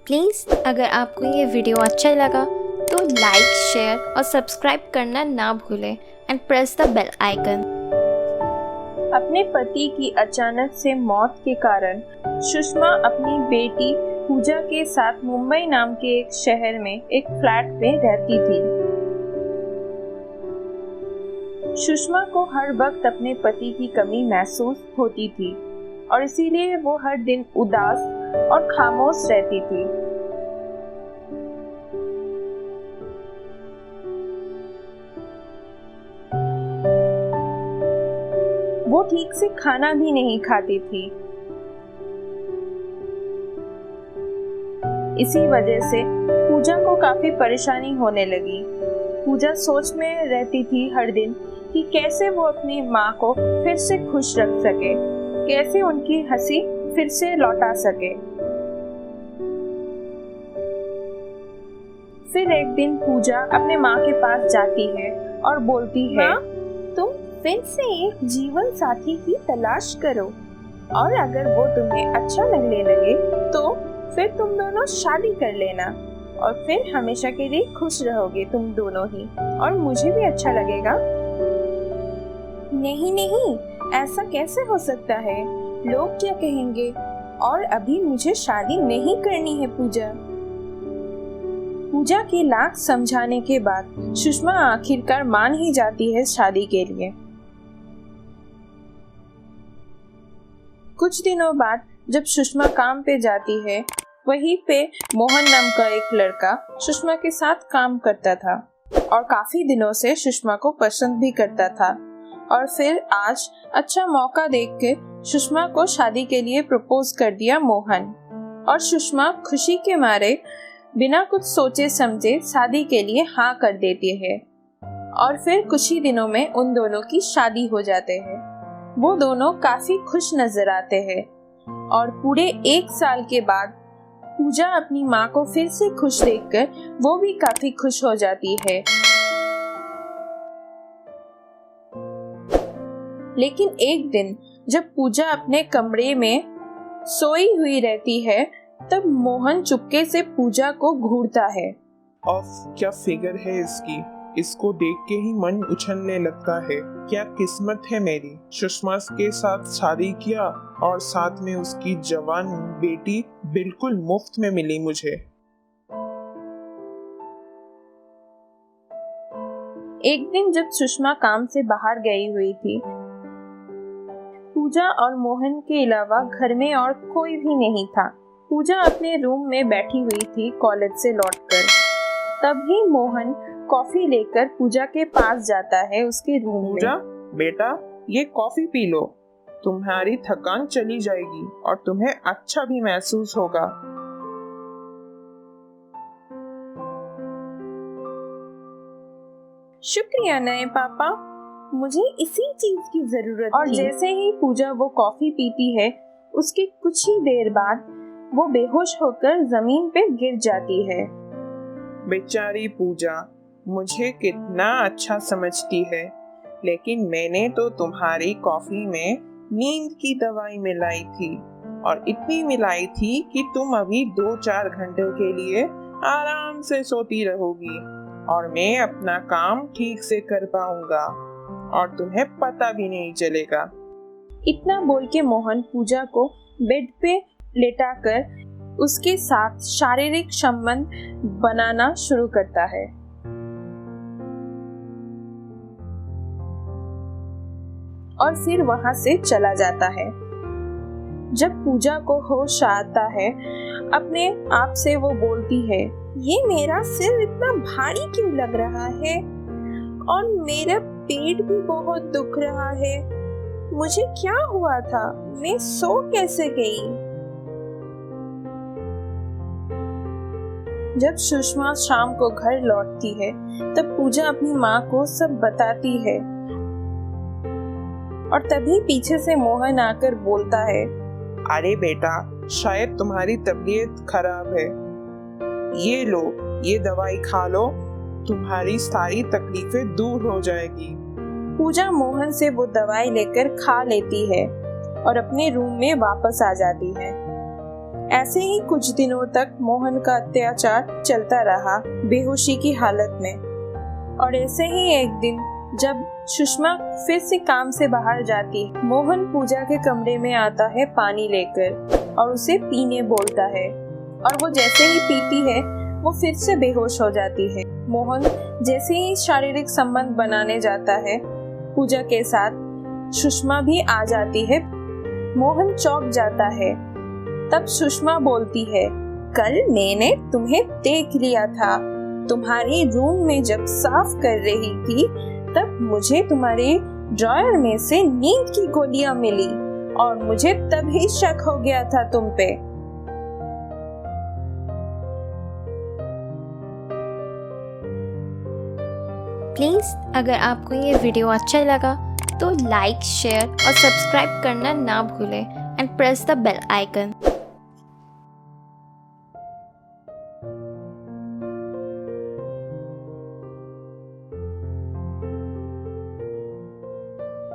Please अगर आपको ये वीडियो अच्छा लगा तो लाइक, शेयर और सब्सक्राइब करना ना भूलें and press the bell icon. अपने पति की अचानक से मौत के कारण सुषमा अपनी बेटी पूजा के साथ मुंबई नाम के एक शहर में एक फ्लैट में रहती थी। सुषमा को हर वक्त अपने पति की कमी महसूस होती थी और इसीलिए वो हर दिन उदास और खामोश रहती थी। वो ठीक से खाना भी नहीं खाती थी। इसी वजह से पूजा को काफी परेशानी होने लगी। पूजा सोच में रहती थी हर दिन कि कैसे वो अपनी माँ को फिर से खुश रख सके, कैसे उनकी हंसी फिर से लौटा सके। फिर एक दिन पूजा अपने माँ के पास जाती है और बोलती है, तुम फिर से एक जीवन साथी की तलाश करो और अगर वो तुम्हें अच्छा लगने लगे तो फिर तुम दोनों शादी कर लेना और फिर हमेशा के लिए खुश रहोगे तुम दोनों ही और मुझे भी अच्छा लगेगा। नहीं नहीं, ऐसा कैसे हो सकता है? लोग क्या कहेंगे? और अभी मुझे शादी नहीं करनी है पूजा। पूजा के लाख समझाने के बाद सुषमा आखिरकार मान ही जाती है शादी के लिए। कुछ दिनों बाद जब सुषमा काम पे जाती है, वहीं पे मोहन नाम का एक लड़का सुषमा के साथ काम करता था और काफी दिनों से सुषमा को पसंद भी करता था। और फिर आज अच्छा मौका देख के सुषमा को शादी के लिए प्रपोज कर दिया मोहन और सुषमा खुशी के मारे बिना कुछ सोचे समझे शादी के लिए हाँ कर देती है और फिर कुछ ही दिनों में उन दोनों की शादी हो जाते हैं। वो दोनों काफी खुश नजर आते हैं और पूरे 1 साल के बाद पूजा अपनी माँ को फिर से खुश देखकर वो भी काफी खुश हो जाती है। लेकिन एक दिन जब पूजा अपने कमरे में सोई हुई रहती है, तब मोहन चुपके से पूजा को घूरता है। क्या फिगर है इसकी, इसको देख के ही मन उछलने लगता है। क्या किस्मत है मेरी, सुषमा के साथ शादी किया और साथ में उसकी जवान बेटी बिल्कुल मुफ्त में मिली मुझे। एक दिन जब सुषमा काम से बाहर गई हुई थी, पूजा और मोहन के अलावा घर में और कोई भी नहीं था। पूजा अपने रूम में बैठी हुई थी कॉलेज से लौटकर। तभी मोहन कॉफी लेकर पूजा के पास जाता है उसके रूम में। पूजा बेटा, ये कॉफी पी लो, तुम्हारी थकान चली जाएगी और तुम्हें अच्छा भी महसूस होगा। शुक्रिया नए पापा, मुझे इसी चीज की जरूरत थी। और जैसे ही पूजा वो कॉफी पीती है, उसके कुछ ही देर बाद वो बेहोश होकर जमीन पे गिर जाती है। बेचारी पूजा मुझे कितना अच्छा समझती है, लेकिन मैंने तो तुम्हारी कॉफी में नींद की दवाई मिलाई थी और इतनी मिलाई थी कि तुम अभी 2-4 घंटे के लिए आराम से सोती रहोगी और मैं अपना काम ठीक से कर पाऊंगा और तुम्हें पता भी नहीं चलेगा। इतना बोल के मोहन पूजा को बेड पे लेटाकर उसके साथ शारीरिक संबंध बनाना शुरू करता है। और फिर वहां से चला जाता है। जब पूजा को होश आता है, अपने आप से वो बोलती है, ये मेरा सिर इतना भारी क्यों लग रहा है और मेरा पेट भी बहुत दुख रहा है। मुझे क्या हुआ था? मैं सो कैसे गई? जब सुषमा शाम को घर लौटती है, तब पूजा अपनी माँ को सब बताती है और तभी पीछे से मोहन आकर बोलता है, अरे बेटा, शायद तुम्हारी तबीयत खराब है, ये लो, ये दवाई खा लो, तुम्हारी सारी तकलीफें दूर हो जाएगी। पूजा मोहन से वो दवाई लेकर खा लेती है और अपने रूम में वापस आ जाती है। ऐसे ही कुछ दिनों तक मोहन का अत्याचार चलता रहा बेहोशी की हालत में। और ऐसे ही एक दिन जब सुषमा फिर से काम से बाहर जाती है, मोहन पूजा के कमरे में आता है पानी लेकर और उसे पीने बोलता है। और वो जैसे ही पीती है वो फिर से बेहोश हो जाती है। मोहन जैसे ही शारीरिक संबंध बनाने जाता है पूजा के साथ, सुषमा भी आ जाती है। मोहन चौंक जाता है। तब सुषमा बोलती है, कल मैंने तुम्हें देख लिया था। तुम्हारे रूम में जब साफ कर रही थी तब मुझे तुम्हारे ड्रॉयर में से नींद की गोलियां मिली और मुझे तभी शक हो गया था तुम पे। प्लीज़ अगर आपको ये वीडियो अच्छा लगा तो लाइक शेयर और सब्सक्राइब करना ना भूलें and press the bell icon.